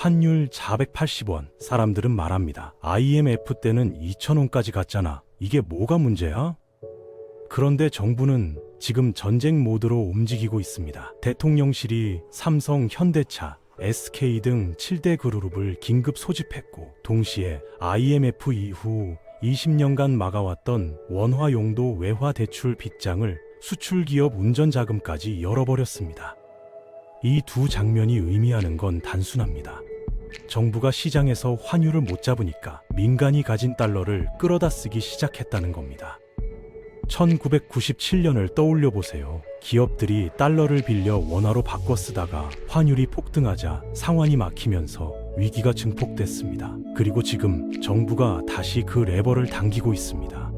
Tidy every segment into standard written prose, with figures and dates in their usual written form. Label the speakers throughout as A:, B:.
A: 환율 480원. 사람들은 말합니다. IMF 때는 2,000원까지 갔잖아. 이게 뭐가 문제야? 그런데 정부는 지금 전쟁 모드로 움직이고 있습니다. 대통령실이 삼성, 현대차, SK 등 7대 그룹을 긴급 소집했고, 동시에 IMF 이후 20년간 막아왔던 원화 용도 외화 대출 빗장을 수출기업 운전자금까지 열어버렸습니다. 이 두 장면이 의미하는 건 단순합니다. 정부가 시장에서 환율을 못 잡으니까 민간이 가진 달러를 끌어다 쓰기 시작했다는 겁니다. 1997년을 떠올려 보세요. 기업들이 달러를 빌려 원화로 바꿔 쓰다가 환율이 폭등하자 상환이 막히면서 위기가 증폭됐습니다. 그리고 지금 정부가 다시 그 레버를 당기고 있습니다.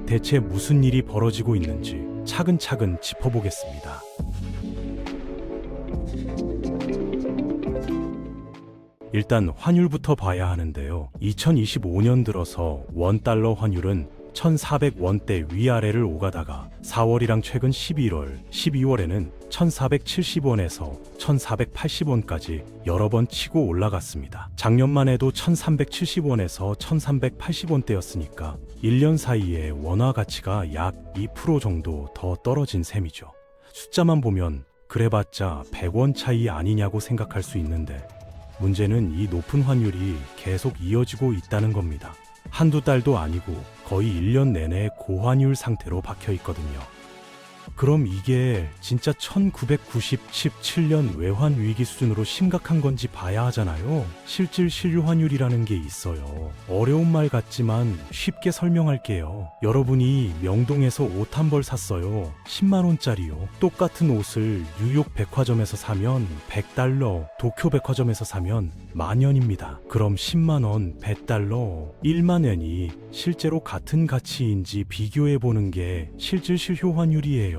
A: 대체 무슨 일이 벌어지고 있는지 차근차근 짚어보겠습니다. 일단 환율부터 봐야 하는데요. 2025년 들어서 원달러 환율은 1,400원대 위아래를 오가다가 4월이랑 최근 11월, 12월에는 1,470원에서 1,480원까지 여러 번 치고 올라갔습니다. 작년만 해도 1,370원에서 1,380원대였으니까 1년 사이에 원화 가치가 약 2% 정도 더 떨어진 셈이죠. 숫자만 보면 그래봤자 100원 차이 아니냐고 생각할 수 있는데, 문제는 이 높은 환율이 계속 이어지고 있다는 겁니다. 한두 달도 아니고 거의 1년 내내 고환율 상태로 박혀 있거든요. 그럼 이게 진짜 1997년 외환 위기 수준으로 심각한 건지 봐야 하잖아요. 실질 신뢰 환율이라는 게 있어요. 어려운 말 같지만 쉽게 설명할게요. 여러분이 명동에서 옷 한 벌 샀어요. 10만 원짜리요. 똑같은 옷을 뉴욕 백화점에서 사면 100달러, 도쿄 백화점에서 사면 10,000원입니다. 그럼 10만 원, 100달러, 1만 원이 실제로 같은 가치인지 비교해 보는 게 실질 신뢰 환율이에요.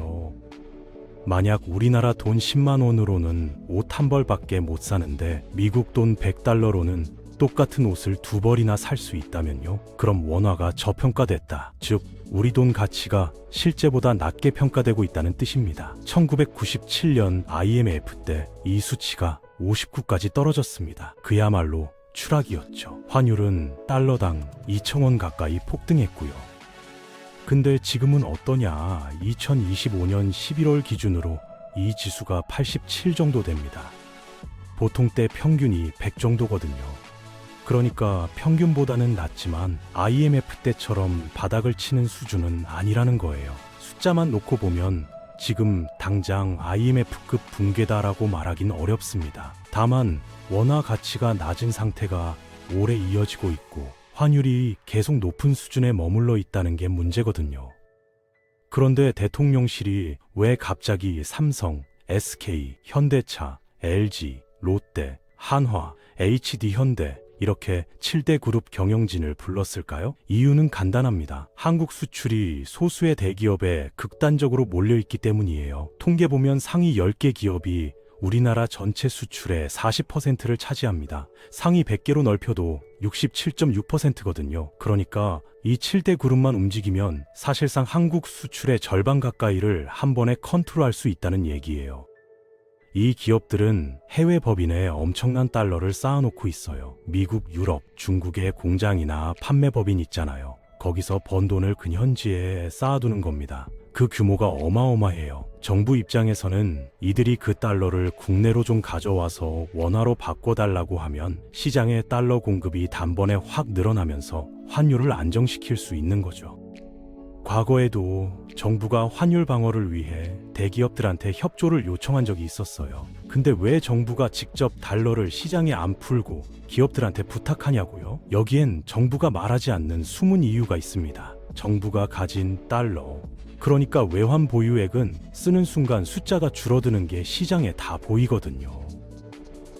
A: 만약 우리나라 돈 10만 원으로는 옷 한 벌밖에 못 사는데 미국 돈 100달러로는 똑같은 옷을 두 벌이나 살 수 있다면요? 그럼 원화가 저평가됐다. 즉, 우리 돈 가치가 실제보다 낮게 평가되고 있다는 뜻입니다. 1997년 IMF 때 이 수치가 59까지 떨어졌습니다. 그야말로 추락이었죠. 환율은 달러당 2,000원 가까이 폭등했고요. 근데 지금은 어떠냐? 2025년 11월 기준으로 이 지수가 87 정도 됩니다. 보통 때 평균이 100 정도거든요. 그러니까 평균보다는 낮지만 IMF 때처럼 바닥을 치는 수준은 아니라는 거예요. 숫자만 놓고 보면 지금 당장 IMF급 붕괴다라고 말하긴 어렵습니다. 다만 원화 가치가 낮은 상태가 오래 이어지고 있고 환율이 계속 높은 수준에 머물러 있다는 게 문제거든요. 그런데 대통령실이 왜 갑자기 삼성, SK, 현대차, LG, 롯데, 한화, HD현대 이렇게 7대 그룹 경영진을 불렀을까요? 이유는 간단합니다. 한국 수출이 소수의 대기업에 극단적으로 몰려있기 때문이에요. 통계 보면 상위 10개 기업이 우리나라 전체 수출의 40%를 차지합니다. 상위 100개로 넓혀도 67.6%거든요. 그러니까 이 7대 그룹만 움직이면 사실상 한국 수출의 절반 가까이를 한 번에 컨트롤할 수 있다는 얘기예요. 이 기업들은 해외 법인에 엄청난 달러를 쌓아놓고 있어요. 미국, 유럽, 중국의 공장이나 판매 법인 있잖아요. 거기서 번 돈을 근현지에 쌓아두는 겁니다. 그 규모가 어마어마해요. 정부 입장에서는 이들이 그 달러를 국내로 좀 가져와서 원화로 바꿔달라고 하면 시장의 달러 공급이 단번에 확 늘어나면서 환율을 안정시킬 수 있는 거죠. 과거에도 정부가 환율 방어를 위해 대기업들한테 협조를 요청한 적이 있었어요. 근데 왜 정부가 직접 달러를 시장에 안 풀고 기업들한테 부탁하냐고요? 여기엔 정부가 말하지 않는 숨은 이유가 있습니다. 정부가 가진 달러, 그러니까 외환 보유액은 쓰는 순간 숫자가 줄어드는 게 시장에 다 보이거든요.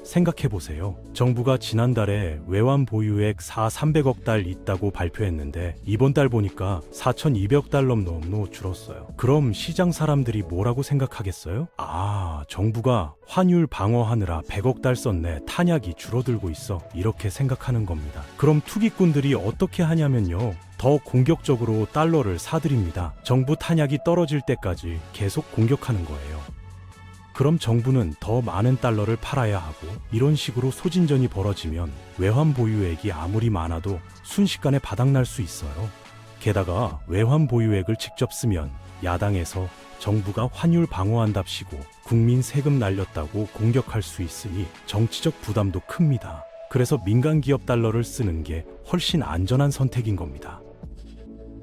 A: 생각해보세요. 정부가 지난달에 외환 보유액 300억 달 있다고 발표했는데 이번 달 보니까 4,200달러 넘노 줄었어요. 그럼 시장 사람들이 뭐라고 생각하겠어요? 아, 정부가 환율 방어하느라 100억 달 썼네, 탄약이 줄어들고 있어, 이렇게 생각하는 겁니다. 그럼 투기꾼들이 어떻게 하냐면요, 더 공격적으로 달러를 사들입니다. 정부 탄약이 떨어질 때까지 계속 공격하는 거예요. 그럼 정부는 더 많은 달러를 팔아야 하고, 이런 식으로 소진전이 벌어지면 외환 보유액이 아무리 많아도 순식간에 바닥날 수 있어요. 게다가 외환 보유액을 직접 쓰면 야당에서 정부가 환율 방어한답시고 국민 세금 날렸다고 공격할 수 있으니 정치적 부담도 큽니다. 그래서 민간 기업 달러를 쓰는 게 훨씬 안전한 선택인 겁니다.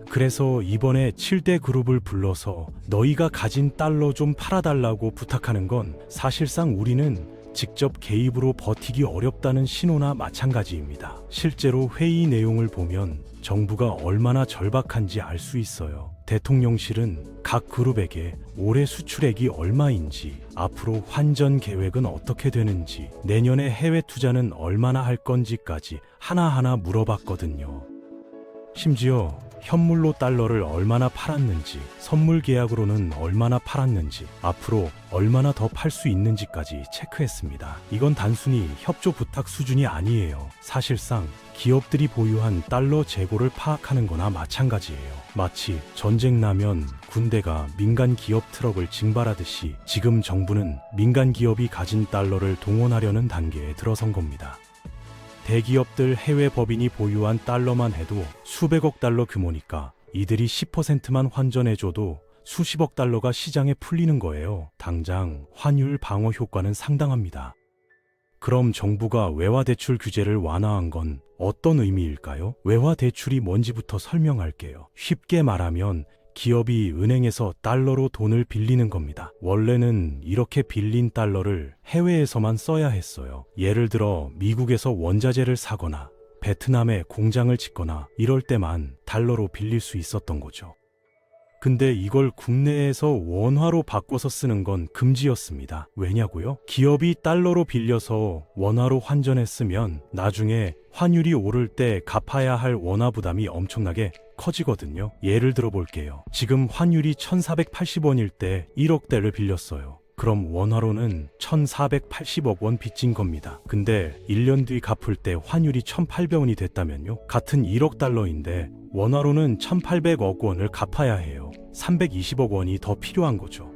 A: 그래서 이번에 7대 그룹을 불러서 너희가 가진 달러 좀 팔아달라고 부탁하는 건 사실상 우리는 직접 개입으로 버티기 어렵다는 신호나 마찬가지입니다. 실제로 회의 내용을 보면 정부가 얼마나 절박한지 알 수 있어요. 대통령실은 각 그룹에게 올해 수출액이 얼마인지, 앞으로 환전 계획은 어떻게 되는지, 내년에 해외 투자는 얼마나 할 건지까지 하나하나 물어봤거든요. 심지어 현물로 달러를 얼마나 팔았는지, 선물 계약으로는 얼마나 팔았는지, 앞으로 얼마나 더 팔 수 있는지까지 체크했습니다. 이건 단순히 협조 부탁 수준이 아니에요. 사실상 기업들이 보유한 달러 재고를 파악하는 거나 마찬가지예요. 마치 전쟁 나면 군대가 민간 기업 트럭을 징발하듯이 지금 정부는 민간 기업이 가진 달러를 동원하려는 단계에 들어선 겁니다. 대기업들 해외 법인이 보유한 달러만 해도 수백억 달러 규모니까 이들이 10%만 환전해줘도 수십억 달러가 시장에 풀리는 거예요. 당장 환율 방어 효과는 상당합니다. 그럼 정부가 외화대출 규제를 완화한 건 어떤 의미일까요? 외화대출이 뭔지부터 설명할게요. 쉽게 말하면 기업이 은행에서 달러로 돈을 빌리는 겁니다. 원래는 이렇게 빌린 달러를 해외에서만 써야 했어요. 예를 들어 미국에서 원자재를 사거나 베트남에 공장을 짓거나 이럴 때만 달러로 빌릴 수 있었던 거죠. 근데 이걸 국내에서 원화로 바꿔서 쓰는 건 금지였습니다. 왜냐고요? 기업이 달러로 빌려서 원화로 환전했으면 나중에 환율이 오를 때 갚아야 할 원화 부담이 엄청나게 커지거든요. 예를 들어 볼게요. 지금 환율이 1480원일 때 1억대를 빌렸어요. 그럼 원화로는 1480억 원 빚진 겁니다. 근데 1년 뒤 갚을 때 환율이 1800원이 됐다면요? 같은 1억 달러인데 원화로는 1800억 원을 갚아야 해요. 320억 원이 더 필요한 거죠.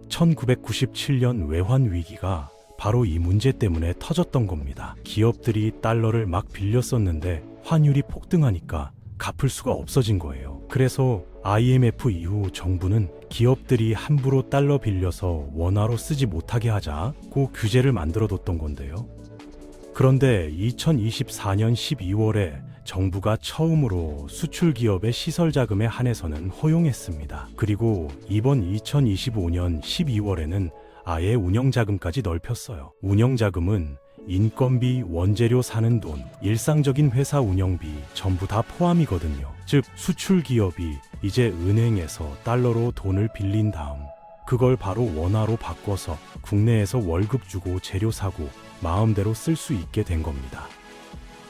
A: 1997년 외환 위기가 바로 이 문제 때문에 터졌던 겁니다. 기업들이 달러를 막 빌렸었는데 환율이 폭등하니까 갚을 수가 없어진 거예요. 그래서 IMF 이후 정부는 기업들이 함부로 달러 빌려서 원화로 쓰지 못하게 하자고 규제를 만들어뒀던 건데요. 그런데 2024년 12월에 정부가 처음으로 수출 기업의 시설 자금에 한해서는 허용했습니다. 그리고 이번 2025년 12월에는 아예 운영자금까지 넓혔어요. 운영자금은 인건비, 원재료 사는 돈, 일상적인 회사 운영비 전부 다 포함이거든요. 즉 수출 기업이 이제 은행에서 달러로 돈을 빌린 다음 그걸 바로 원화로 바꿔서 국내에서 월급 주고 재료 사고 마음대로 쓸 수 있게 된 겁니다.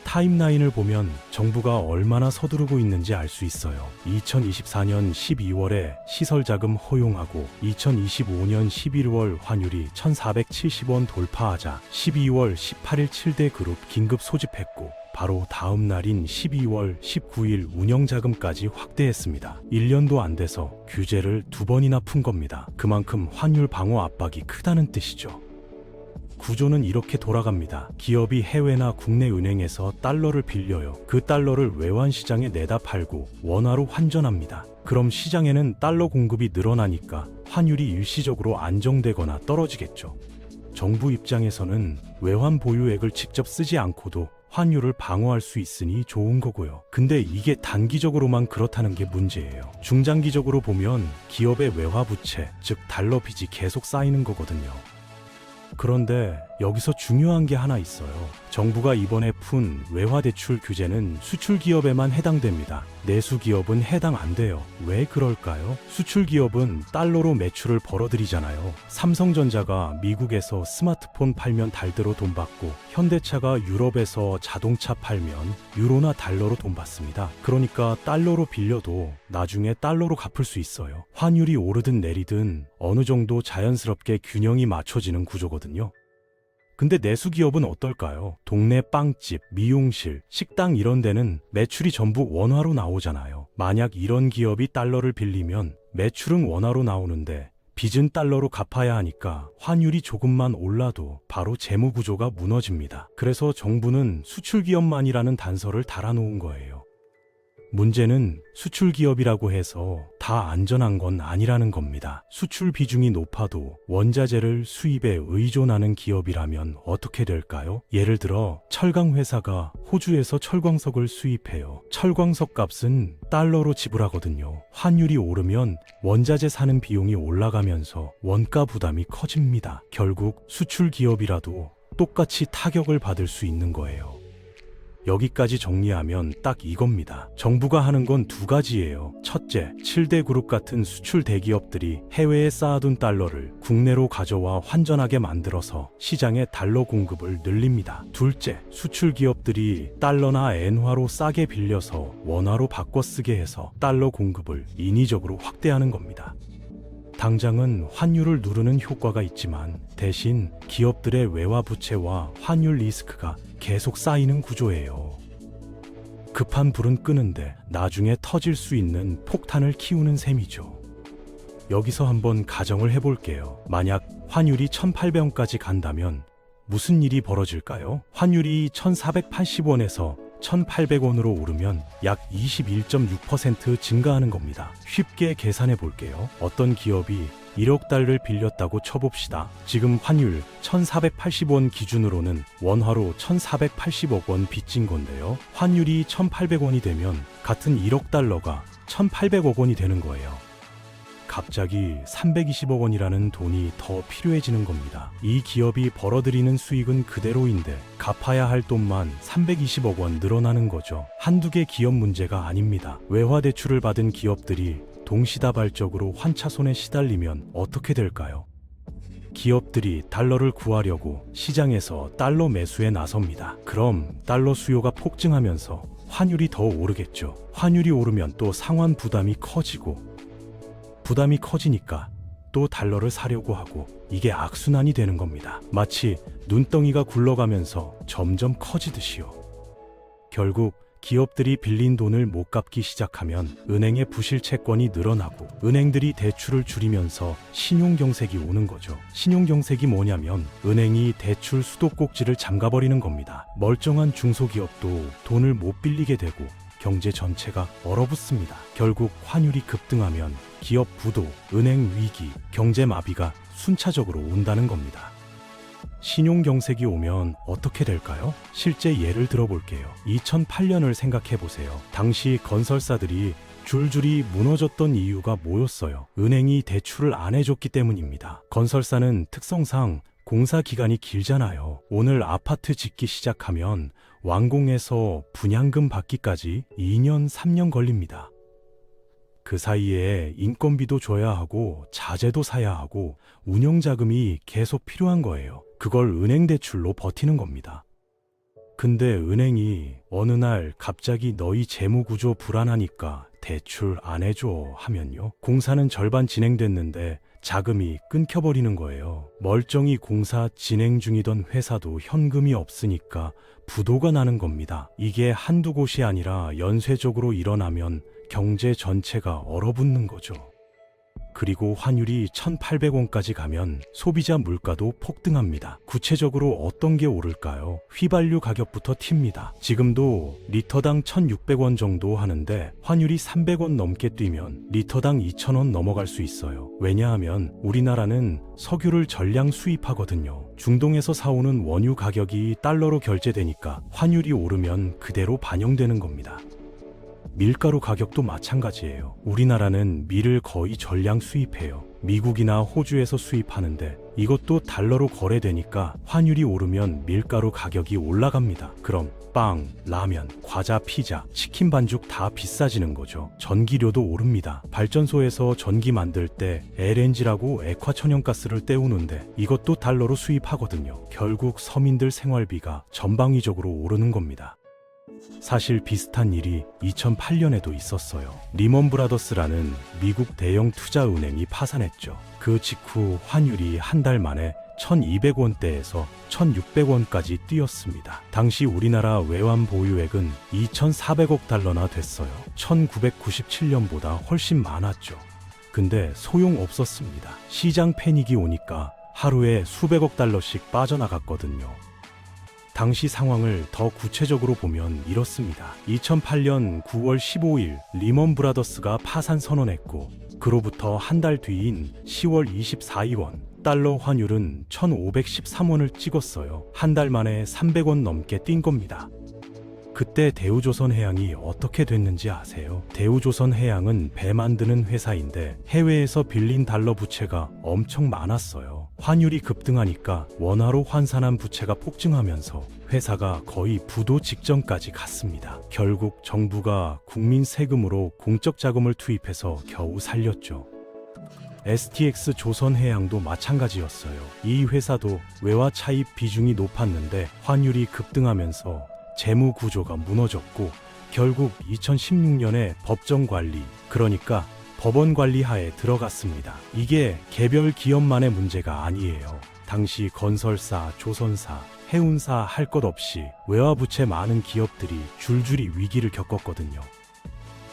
A: 타임라인을 보면 정부가 얼마나 서두르고 있는지 알 수 있어요. 2024년 12월에 시설자금 허용하고 2025년 11월 환율이 1470원 돌파하자 12월 18일 7대 그룹 긴급 소집했고 바로 다음 날인 12월 19일 운영자금까지 확대했습니다. 1년도 안 돼서 규제를 2번이나 푼 겁니다. 그만큼 환율 방어 압박이 크다는 뜻이죠. 구조는 이렇게 돌아갑니다. 기업이 해외나 국내 은행에서 달러를 빌려요. 그 달러를 외환시장에 내다 팔고 원화로 환전합니다. 그럼 시장에는 달러 공급이 늘어나니까 환율이 일시적으로 안정되거나 떨어지겠죠. 정부 입장에서는 외환 보유액을 직접 쓰지 않고도 환율을 방어할 수 있으니 좋은 거고요. 근데 이게 단기적으로만 그렇다는 게 문제예요. 중장기적으로 보면 기업의 외화 부채, 즉 달러 빚이 계속 쌓이는 거거든요. 그런데 여기서 중요한 게 하나 있어요. 정부가 이번에 푼 외화대출 규제는 수출기업에만 해당됩니다. 내수기업은 해당 안 돼요. 왜 그럴까요? 수출기업은 달러로 매출을 벌어들이잖아요. 삼성전자가 미국에서 스마트폰 팔면 달러로 돈 받고 현대차가 유럽에서 자동차 팔면 유로나 달러로 돈 받습니다. 그러니까 달러로 빌려도 나중에 달러로 갚을 수 있어요. 환율이 오르든 내리든 어느 정도 자연스럽게 균형이 맞춰지는 구조거든요. 근데 내수기업은 어떨까요? 동네 빵집, 미용실, 식당 이런 데는 매출이 전부 원화로 나오잖아요. 만약 이런 기업이 달러를 빌리면 매출은 원화로 나오는데 빚은 달러로 갚아야 하니까 환율이 조금만 올라도 바로 재무 구조가 무너집니다. 그래서 정부는 수출기업만이라는 단서를 달아놓은 거예요. 문제는 수출기업이라고 해서 다 안전한 건 아니라는 겁니다. 수출 비중이 높아도 원자재를 수입에 의존하는 기업이라면 어떻게 될까요? 예를 들어 철강 회사가 호주에서 철광석을 수입해요. 철광석 값은 달러로 지불하거든요. 환율이 오르면 원자재 사는 비용이 올라가면서 원가 부담이 커집니다. 결국 수출 기업이라도 똑같이 타격을 받을 수 있는 거예요. 여기까지 정리하면 딱 이겁니다. 정부가 하는 건 두 가지예요. 첫째, 7대 그룹 같은 수출 대기업들이 해외에 쌓아둔 달러를 국내로 가져와 환전하게 만들어서 시장에 달러 공급을 늘립니다. 둘째, 수출 기업들이 달러나 엔화로 싸게 빌려서 원화로 바꿔 쓰게 해서 달러 공급을 인위적으로 확대하는 겁니다. 당장은 환율을 누르는 효과가 있지만 대신 기업들의 외화 부채와 환율 리스크가 계속 쌓이는 구조예요. 급한 불은 끄는데 나중에 터질 수 있는 폭탄을 키우는 셈이죠. 여기서 한번 가정을 해볼게요. 만약 환율이 1800원까지 간다면 무슨 일이 벌어질까요? 환율이 1480원에서 1800원으로 오르면 약 21.6% 증가하는 겁니다. 쉽게 계산해 볼게요. 어떤 기업이 1억 달러를 빌렸다고 쳐봅시다. 지금 환율 1480원 기준으로는 원화로 1480억 원 빚진 건데요. 환율이 1800원이 되면 같은 1억 달러가 1800억 원이 되는 거예요. 갑자기 320억 원이라는 돈이 더 필요해지는 겁니다. 이 기업이 벌어들이는 수익은 그대로인데 갚아야 할 돈만 320억 원 늘어나는 거죠. 한두 개 기업 문제가 아닙니다. 외화 대출을 받은 기업들이 동시다발적으로 환차손에 시달리면 어떻게 될까요? 기업들이 달러를 구하려고 시장에서 달러 매수에 나섭니다. 그럼 달러 수요가 폭증하면서 환율이 더 오르겠죠. 환율이 오르면 또 상환 부담이 커지고 부담이 커지니까 또 달러를 사려고 하고 이게 악순환이 되는 겁니다. 마치 눈덩이가 굴러가면서 점점 커지듯이요. 결국 기업들이 빌린 돈을 못 갚기 시작하면 은행의 부실 채권이 늘어나고 은행들이 대출을 줄이면서 신용경색이 오는 거죠. 신용경색이 뭐냐면 은행이 대출 수도꼭지를 잠가버리는 겁니다. 멀쩡한 중소기업도 돈을 못 빌리게 되고 경제 전체가 얼어붙습니다. 결국 환율이 급등하면 기업 부도, 은행 위기, 경제 마비가 순차적으로 온다는 겁니다. 신용경색이 오면 어떻게 될까요? 실제 예를 들어볼게요. 2008년을 생각해 보세요. 당시 건설사들이 줄줄이 무너졌던 이유가 뭐였어요? 은행이 대출을 안 해줬기 때문입니다. 건설사는 특성상 공사 기간이 길잖아요. 오늘 아파트 짓기 시작하면 완공해서 분양금 받기까지 2년, 3년 걸립니다. 그 사이에 인건비도 줘야 하고 자재도 사야 하고 운영자금이 계속 필요한 거예요. 그걸 은행 대출로 버티는 겁니다. 근데 은행이 어느 날 갑자기 너희 재무구조 불안하니까 대출 안 해줘 하면요. 공사는 절반 진행됐는데 자금이 끊겨버리는 거예요. 멀쩡히 공사 진행 중이던 회사도 현금이 없으니까 부도가 나는 겁니다. 이게 한두 곳이 아니라 연쇄적으로 일어나면 경제 전체가 얼어붙는 거죠. 그리고 환율이 1800원까지 가면 소비자 물가도 폭등합니다. 구체적으로 어떤 게 오를까요? 휘발유 가격부터 튑니다. 지금도 리터당 1600원 정도 하는데 환율이 300원 넘게 뛰면 리터당 2000원 넘어갈 수 있어요. 왜냐하면 우리나라는 석유를 전량 수입하거든요. 중동에서 사오는 원유 가격이 달러로 결제되니까 환율이 오르면 그대로 반영되는 겁니다. 밀가루 가격도 마찬가지예요. 우리나라는 밀을 거의 전량 수입해요. 미국이나 호주에서 수입하는데 이것도 달러로 거래되니까 환율이 오르면 밀가루 가격이 올라갑니다. 그럼 빵, 라면, 과자, 피자, 치킨 반죽 다 비싸지는 거죠. 전기료도 오릅니다. 발전소에서 전기 만들 때 LNG라고 액화천연가스를 때우는데 이것도 달러로 수입하거든요. 결국 서민들 생활비가 전방위적으로 오르는 겁니다. 사실 비슷한 일이 2008년에도 있었어요. 리먼 브라더스라는 미국 대형 투자은행이 파산했죠. 그 직후 환율이 한 달 만에 1200원대에서 1600원까지 뛰었습니다. 당시 우리나라 외환 보유액은 2400억 달러나 됐어요. 1997년보다 훨씬 많았죠. 근데 소용없었습니다. 시장 패닉이 오니까 하루에 수백억 달러씩 빠져나갔거든요. 당시 상황을 더 구체적으로 보면 이렇습니다. 2008년 9월 15일 리먼 브라더스가 파산 선언했고 그로부터 한 달 뒤인 10월 24일 원 달러 환율은 1513원을 찍었어요. 한 달 만에 300원 넘게 뛴 겁니다. 그때 대우조선해양이 어떻게 됐는지 아세요? 대우조선해양은 배 만드는 회사인데 해외에서 빌린 달러 부채가 엄청 많았어요. 환율이 급등하니까 원화로 환산한 부채가 폭증하면서 회사가 거의 부도 직전까지 갔습니다. 결국 정부가 국민 세금으로 공적 자금을 투입해서 겨우 살렸죠. STX 조선해양도 마찬가지였어요. 이 회사도 외화 차입 비중이 높았는데 환율이 급등하면서 재무 구조가 무너졌고 결국 2016년에 법정 관리, 그러니까 법원 관리 하에 들어갔습니다. 이게 개별 기업만의 문제가 아니에요. 당시 건설사, 조선사, 해운사 할 것 없이 외화 부채 많은 기업들이 줄줄이 위기를 겪었거든요.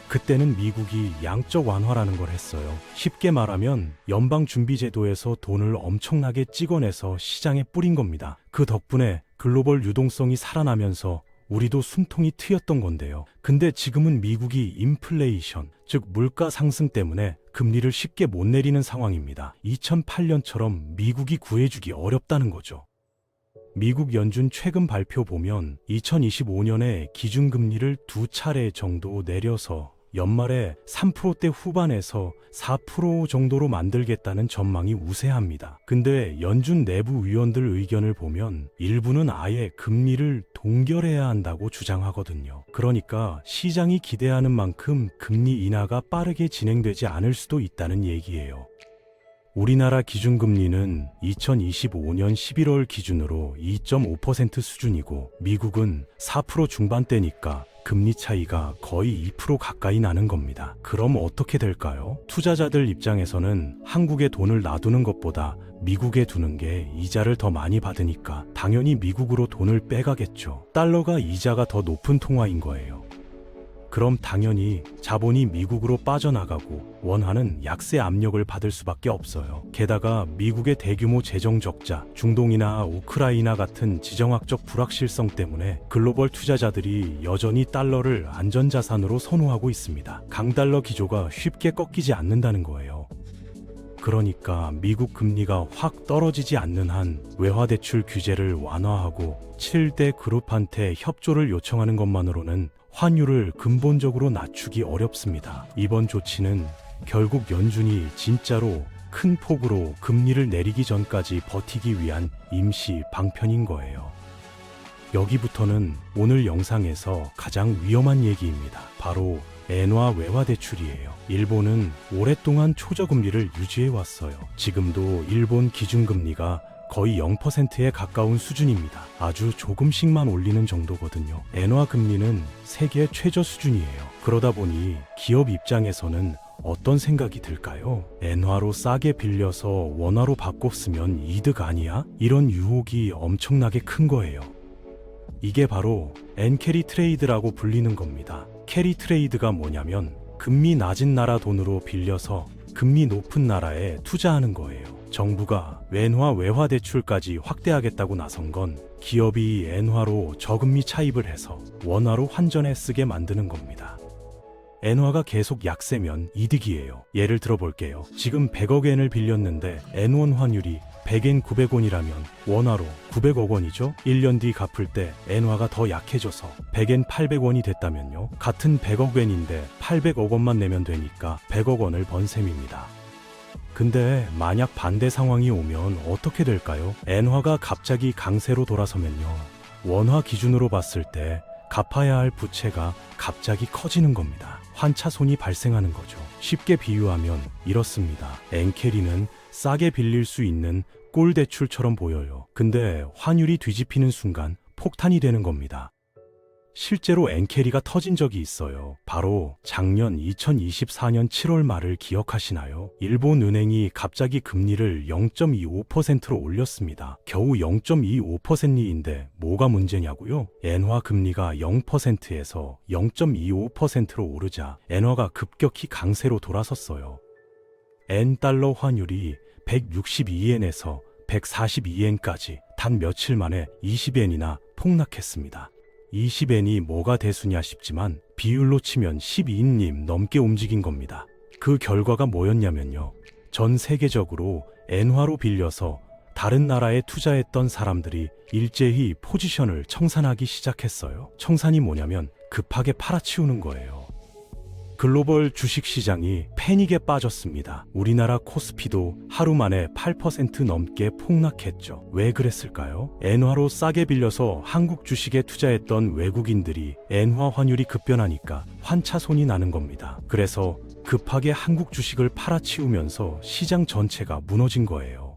A: 그때는 미국이 양적 완화라는 걸 했어요. 쉽게 말하면 연방준비제도에서 돈을 엄청나게 찍어내서 시장에 뿌린 겁니다. 그 덕분에 글로벌 유동성이 살아나면서 우리도 숨통이 트였던 건데요. 근데 지금은 미국이 인플레이션, 즉 물가 상승 때문에 금리를 쉽게 못 내리는 상황입니다. 2008년처럼 미국이 구해주기 어렵다는 거죠. 미국 연준 최근 발표 보면 2025년에 기준금리를 2차례 정도 내려서 연말에 3%대 후반에서 4% 정도로 만들겠다는 전망이 우세합니다. 근데 연준 내부 위원들 의견을 보면 일부는 아예 금리를 동결해야 한다고 주장하거든요. 그러니까 시장이 기대하는 만큼 금리 인하가 빠르게 진행되지 않을 수도 있다는 얘기예요. 우리나라 기준금리는 2025년 11월 기준으로 2.5% 수준이고 미국은 4% 중반대니까 금리 차이가 거의 2% 가까이 나는 겁니다. 그럼 어떻게 될까요? 투자자들 입장에서는 한국에 돈을 놔두는 것보다 미국에 두는 게 이자를 더 많이 받으니까 당연히 미국으로 돈을 빼가겠죠. 달러가 이자가 더 높은 통화인 거예요. 그럼 당연히 자본이 미국으로 빠져나가고 원화는 약세 압력을 받을 수밖에 없어요. 게다가 미국의 대규모 재정 적자, 중동이나 우크라이나 같은 지정학적 불확실성 때문에 글로벌 투자자들이 여전히 달러를 안전자산으로 선호하고 있습니다. 강달러 기조가 쉽게 꺾이지 않는다는 거예요. 그러니까 미국 금리가 확 떨어지지 않는 한 외화대출 규제를 완화하고 7대 그룹한테 협조를 요청하는 것만으로는 환율을 근본적으로 낮추기 어렵습니다. 이번 조치는 결국 연준이 진짜로 큰 폭으로 금리를 내리기 전까지 버티기 위한 임시 방편인 거예요. 여기부터는 오늘 영상에서 가장 위험한 얘기입니다. 바로 엔화 외화 대출이에요. 일본은 오랫동안 초저금리를 유지해왔어요. 지금도 일본 기준금리가 거의 0%에 가까운 수준입니다. 아주 조금씩만 올리는 정도거든요. 엔화 금리는 세계 최저 수준이에요. 그러다 보니 기업 입장에서는 어떤 생각이 들까요? 엔화로 싸게 빌려서 원화로 바꿔 쓰면 이득 아니야? 이런 유혹이 엄청나게 큰 거예요. 이게 바로 엔캐리 트레이드라고 불리는 겁니다. 캐리 트레이드가 뭐냐면 금리 낮은 나라 돈으로 빌려서 금리 높은 나라에 투자하는 거예요. 정부가 엔화 외화 대출까지 확대하겠다고 나선 건 기업이 엔화로 저금리 차입을 해서 원화로 환전해 쓰게 만드는 겁니다. 엔화가 계속 약세면 이득이에요. 예를 들어 볼게요. 지금 100억 엔을 빌렸는데 엔원 환율이 100엔 900원이라면 원화로 900억 원이죠? 1년 뒤 갚을 때 엔화가 더 약해져서 100엔 800원이 됐다면요. 같은 100억 엔인데 800억 원만 내면 되니까 100억 원을 번 셈입니다. 근데 만약 반대 상황이 오면 어떻게 될까요? 엔화가 갑자기 강세로 돌아서면요. 원화 기준으로 봤을 때 갚아야 할 부채가 갑자기 커지는 겁니다. 환차손이 발생하는 거죠. 쉽게 비유하면 이렇습니다. 엔캐리는 싸게 빌릴 수 있는 꿀 대출처럼 보여요. 근데 환율이 뒤집히는 순간 폭탄이 되는 겁니다. 실제로 엔캐리가 터진 적이 있어요. 바로 작년 2024년 7월 말을 기억하시나요? 일본 은행이 갑자기 금리를 0.25%로 올렸습니다. 겨우 0.25%인데 뭐가 문제냐고요? 엔화 금리가 0%에서 0.25%로 오르자 엔화가 급격히 강세로 돌아섰어요. N달러 환율이 162엔에서 142엔까지 단 며칠 만에 20엔이나 폭락했습니다. 20엔이 뭐가 대수냐 싶지만 비율로 치면 12님 넘게 움직인 겁니다. 그 결과가 뭐였냐면요. 전 세계적으로 엔화로 빌려서 다른 나라에 투자했던 사람들이 일제히 포지션을 청산하기 시작했어요. 청산이 뭐냐면 급하게 팔아치우는 거예요. 글로벌 주식시장이 패닉에 빠졌습니다. 우리나라 코스피도 하루 만에 8% 넘게 폭락했죠. 왜 그랬을까요? 엔화로 싸게 빌려서 한국 주식에 투자했던 외국인들이 엔화 환율이 급변하니까 환차손이 나는 겁니다. 그래서 급하게 한국 주식을 팔아치우면서 시장 전체가 무너진 거예요.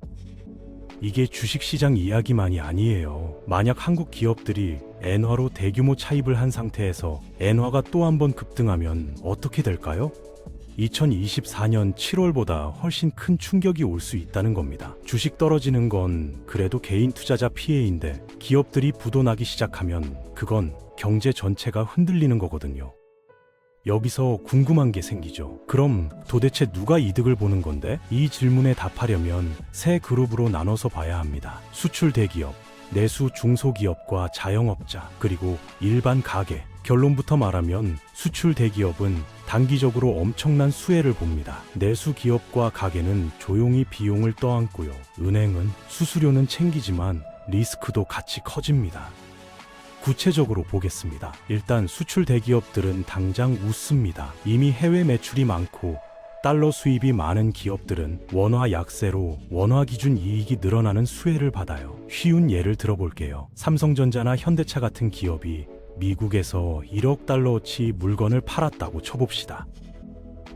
A: 이게 주식시장 이야기만이 아니에요. 만약 한국 기업들이 엔화로 대규모 차입을 한 상태에서 엔화가 또 한 번 급등하면 어떻게 될까요? 2024년 7월보다 훨씬 큰 충격이 올 수 있다는 겁니다. 주식 떨어지는 건 그래도 개인 투자자 피해인데 기업들이 부도나기 시작하면 그건 경제 전체가 흔들리는 거거든요. 여기서 궁금한 게 생기죠. 그럼 도대체 누가 이득을 보는 건데? 이 질문에 답하려면 세 그룹으로 나눠서 봐야 합니다. 수출 대기업, 내수 중소기업과 자영업자, 그리고 일반 가게. 결론부터 말하면 수출 대기업은 단기적으로 엄청난 수혜를 봅니다. 내수 기업과 가게는 조용히 비용을 떠안고요. 은행은 수수료는 챙기지만 리스크도 같이 커집니다. 구체적으로 보겠습니다. 일단 수출 대기업들은 당장 웃습니다. 이미 해외 매출이 많고 달러 수입이 많은 기업들은 원화 약세로 원화 기준 이익이 늘어나는 수혜를 받아요. 쉬운 예를 들어볼게요. 삼성전자나 현대차 같은 기업이 미국에서 1억 달러어치 물건을 팔았다고 쳐봅시다.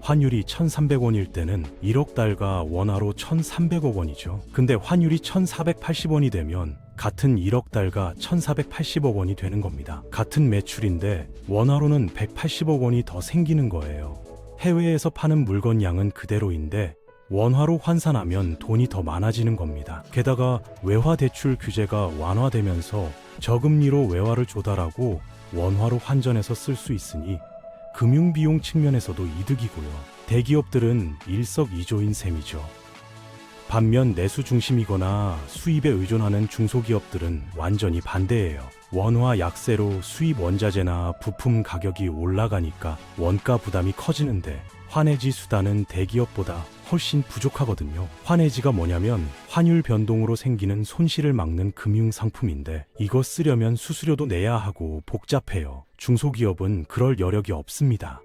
A: 환율이 1,300원일 때는 1억 달러 원화로 1,300억 원이죠. 근데 환율이 1,480원이 되면 같은 1억 달러 1,480억 원이 되는 겁니다. 같은 매출인데 원화로는 180억 원이 더 생기는 거예요. 해외에서 파는 물건 양은 그대로인데 원화로 환산하면 돈이 더 많아지는 겁니다. 게다가 외화 대출 규제가 완화되면서 저금리로 외화를 조달하고 원화로 환전해서 쓸 수 있으니 금융비용 측면에서도 이득이고요. 대기업들은 일석이조인 셈이죠. 반면 내수 중심이거나 수입에 의존하는 중소기업들은 완전히 반대예요. 원화 약세로 수입 원자재나 부품 가격이 올라가니까 원가 부담이 커지는데 환해지 수단은 대기업보다 훨씬 부족하거든요. 환해지가 뭐냐면 환율 변동으로 생기는 손실을 막는 금융상품인데 이거 쓰려면 수수료도 내야 하고 복잡해요. 중소기업은 그럴 여력이 없습니다.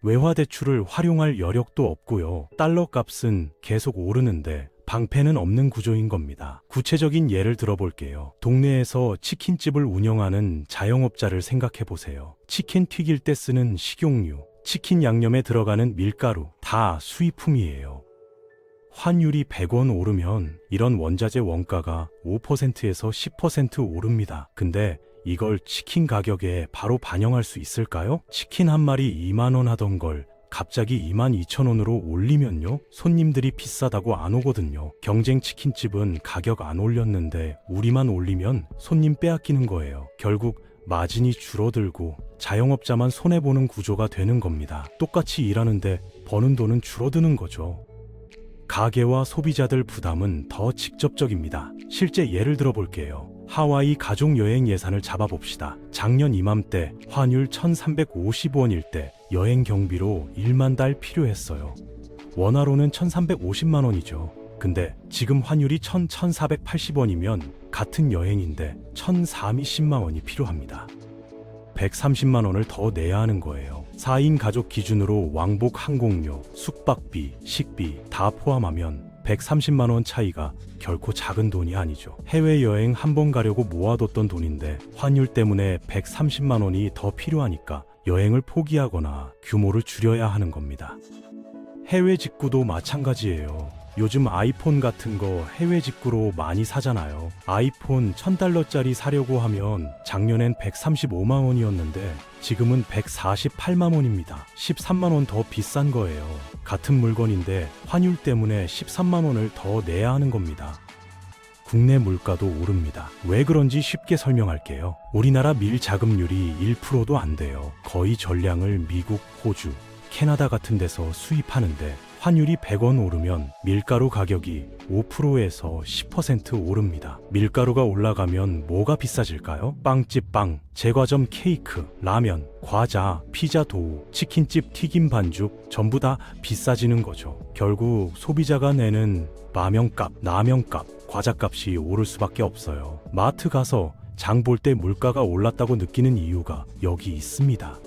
A: 외화 대출을 활용할 여력도 없고요. 달러 값은 계속 오르는데 방패는 없는 구조인 겁니다. 구체적인 예를 들어볼게요. 동네에서 치킨집을 운영하는 자영업자를 생각해 보세요. 치킨 튀길 때 쓰는 식용유, 치킨 양념에 들어가는 밀가루 다 수입품이에요. 환율이 100원 오르면 이런 원자재 원가가 5%에서 10% 오릅니다. 근데 이걸 치킨 가격에 바로 반영할 수 있을까요? 치킨 한 마리 2만 원 하던 걸 갑자기 22,000원으로 올리면요? 손님들이 비싸다고 안 오거든요. 경쟁 치킨집은 가격 안 올렸는데 우리만 올리면 손님 빼앗기는 거예요. 결국 마진이 줄어들고 자영업자만 손해보는 구조가 되는 겁니다. 똑같이 일하는데 버는 돈은 줄어드는 거죠. 가게와 소비자들 부담은 더 직접적입니다. 실제 예를 들어볼게요. 하와이 가족여행 예산을 잡아봅시다. 작년 이맘때 환율 1,350원일 때 여행 경비로 1만 달 필요했어요. 원화로는 1,350만 원이죠. 근데 지금 환율이 1,480원이면 같은 여행인데 1,410만 원이 필요합니다. 130만 원을 더 내야 하는 거예요. 4인 가족 기준으로 왕복 항공료, 숙박비, 식비 다 포함하면 130만 원 차이가 결코 작은 돈이 아니죠. 해외여행 한 번 가려고 모아뒀던 돈인데 환율 때문에 130만 원이 더 필요하니까 여행을 포기하거나 규모를 줄여야 하는 겁니다. 해외 직구도 마찬가지예요. 요즘 아이폰 같은 거 해외 직구로 많이 사잖아요. 아이폰 1,000달러짜리 사려고 하면 작년엔 135만 원이었는데 지금은 148만 원입니다. 13만 원 더 비싼 거예요. 같은 물건인데 환율 때문에 13만 원을 더 내야 하는 겁니다. 국내 물가도 오릅니다. 왜 그런지 쉽게 설명할게요. 우리나라 밀자금률이 1%도 안 돼요. 거의 전량을 미국, 호주, 캐나다 같은 데서 수입하는데 환율이 100원 오르면 밀가루 가격이 5%에서 10% 오릅니다. 밀가루가 올라가면 뭐가 비싸질까요? 빵집 빵, 제과점 케이크, 라면, 과자, 피자 도우, 치킨집 튀김 반죽 전부 다 비싸지는 거죠. 결국 소비자가 내는 라면값, 라면값, 과자값이 오를 수밖에 없어요. 마트 가서 장 볼 때 물가가 올랐다고 느끼는 이유가 여기 있습니다.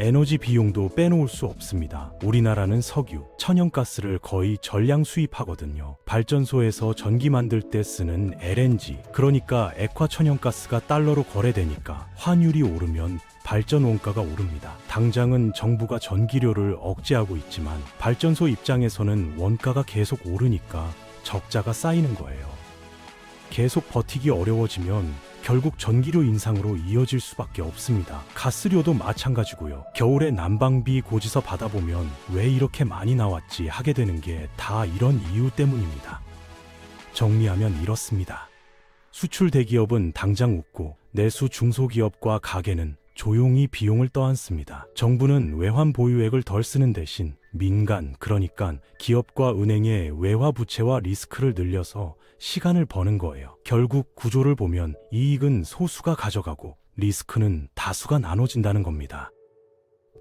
A: 에너지 비용도 빼놓을 수 없습니다. 우리나라는 석유, 천연가스를 거의 전량 수입하거든요. 발전소에서 전기 만들 때 쓰는 LNG, 그러니까 액화 천연가스가 달러로 거래되니까 환율이 오르면 발전 원가가 오릅니다. 당장은 정부가 전기료를 억제하고 있지만 발전소 입장에서는 원가가 계속 오르니까 적자가 쌓이는 거예요. 계속 버티기 어려워지면 결국 전기료 인상으로 이어질 수밖에 없습니다. 가스료도 마찬가지고요. 겨울에 난방비 고지서 받아보면 왜 이렇게 많이 나왔지 하게 되는 게 다 이런 이유 때문입니다. 정리하면 이렇습니다. 수출 대기업은 당장 웃고 내수 중소기업과 가게는 조용히 비용을 떠안습니다. 정부는 외환 보유액을 덜 쓰는 대신 민간, 그러니까 기업과 은행의 외화 부채와 리스크를 늘려서 시간을 버는 거예요. 결국 구조를 보면 이익은 소수가 가져가고 리스크는 다수가 나눠진다는 겁니다.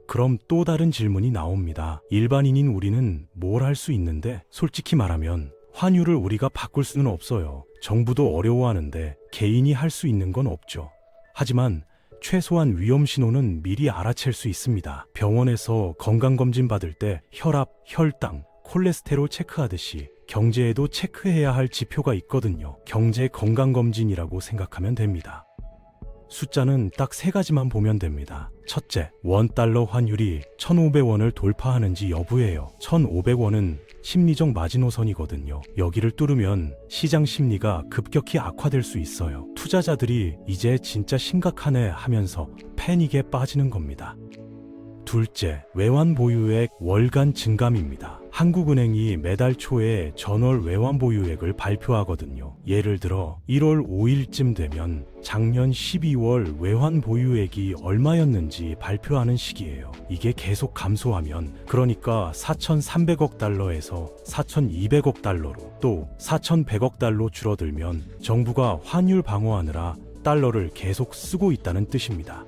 A: 그럼 또 다른 질문이 나옵니다. 일반인인 우리는 뭘 할 수 있는데? 솔직히 말하면 환율을 우리가 바꿀 수는 없어요. 정부도 어려워하는데 개인이 할 수 있는 건 없죠. 하지만 최소한 위험 신호는 미리 알아챌 수 있습니다. 병원에서 건강검진 받을 때 혈압, 혈당, 콜레스테롤 체크하듯이 경제에도 체크해야 할 지표가 있거든요. 경제 건강검진이라고 생각하면 됩니다. 숫자는 딱 3가지만 보면 됩니다. 첫째, 원달러 환율이 1,500원을 돌파하는지 여부예요. 1,500원은 심리적 마지노선이거든요. 여기를 뚫으면 시장 심리가 급격히 악화될 수 있어요. 투자자들이 이제 진짜 심각하네 하면서 패닉에 빠지는 겁니다. 둘째, 외환 보유액 월간 증감입니다. 한국은행이 매달 초에 전월 외환 보유액을 발표하거든요. 예를 들어 1월 5일쯤 되면 작년 12월 외환 보유액이 얼마였는지 발표하는 시기예요. 이게 계속 감소하면, 그러니까 4,300억 달러에서 4,200억 달러로, 또 4,100억 달러 줄어들면 정부가 환율 방어하느라 달러를 계속 쓰고 있다는 뜻입니다.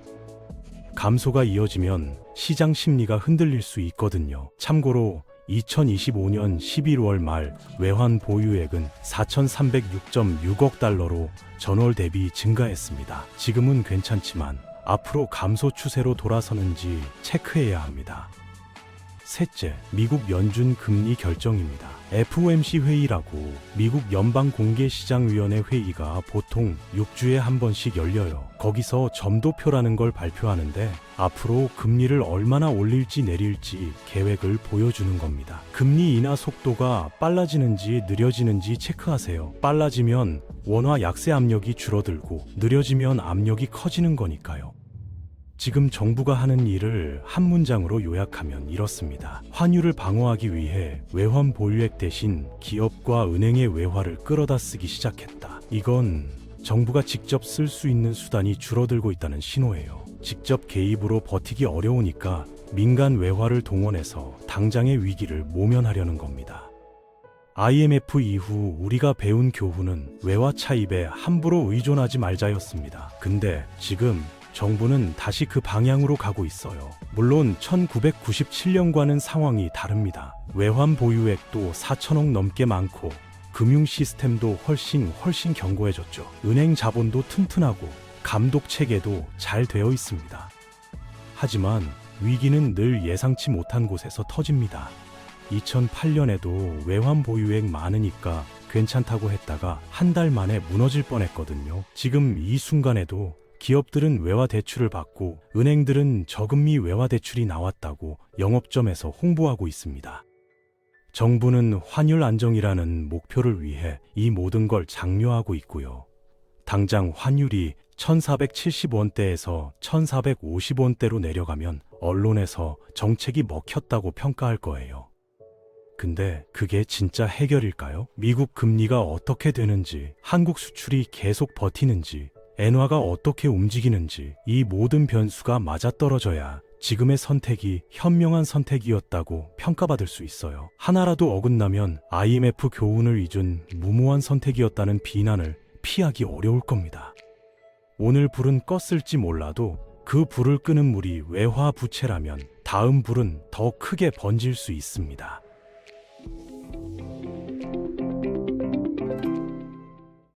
A: 감소가 이어지면 시장 심리가 흔들릴 수 있거든요. 참고로 2025년 11월 말 외환 보유액은 4,306.6억 달러로 전월 대비 증가했습니다. 지금은 괜찮지만 앞으로 감소 추세로 돌아서는지 체크해야 합니다. 셋째, 미국 연준 금리 결정입니다. FOMC 회의라고 미국 연방공개시장위원회 회의가 보통 6주에 한 번씩 열려요. 거기서 점도표라는 걸 발표하는데 앞으로 금리를 얼마나 올릴지 내릴지 계획을 보여주는 겁니다. 금리 인하 속도가 빨라지는지 느려지는지 체크하세요. 빨라지면 원화 약세 압력이 줄어들고 느려지면 압력이 커지는 거니까요. 지금 정부가 하는 일을 한 문장으로 요약하면 이렇습니다. 환율을 방어하기 위해 외환 보유액 대신 기업과 은행의 외화를 끌어다 쓰기 시작했다. 이건 정부가 직접 쓸 수 있는 수단이 줄어들고 있다는 신호예요. 직접 개입으로 버티기 어려우니까 민간 외화를 동원해서 당장의 위기를 모면하려는 겁니다. IMF 이후 우리가 배운 교훈은 외화 차입에 함부로 의존하지 말자였습니다. 근데 지금 정부는 다시 그 방향으로 가고 있어요. 물론 1997년과는 상황이 다릅니다. 외환 보유액도 4천억 넘게 많고 금융 시스템도 훨씬 견고해졌죠. 은행 자본도 튼튼하고 감독 체계도 잘 되어 있습니다. 하지만 위기는 늘 예상치 못한 곳에서 터집니다. 2008년에도 외환 보유액 많으니까 괜찮다고 했다가 한 달 만에 무너질 뻔했거든요. 지금 이 순간에도 기업들은 외화 대출을 받고 은행들은 저금리 외화 대출이 나왔다고 영업점에서 홍보하고 있습니다. 정부는 환율 안정이라는 목표를 위해 이 모든 걸 장려하고 있고요. 당장 환율이 1,470원대에서 1,450원대로 내려가면 언론에서 정책이 먹혔다고 평가할 거예요. 근데 그게 진짜 해결일까요? 미국 금리가 어떻게 되는지, 한국 수출이 계속 버티는지, 엔화가 어떻게 움직이는지 이 모든 변수가 맞아떨어져야 지금의 선택이 현명한 선택이었다고 평가받을 수 있어요. 하나라도 어긋나면 IMF 교훈을 잊은 무모한 선택이었다는 비난을 피하기 어려울 겁니다. 오늘 불은 껐을지 몰라도 그 불을 끄는 물이 외화 부채라면 다음 불은 더 크게 번질 수 있습니다.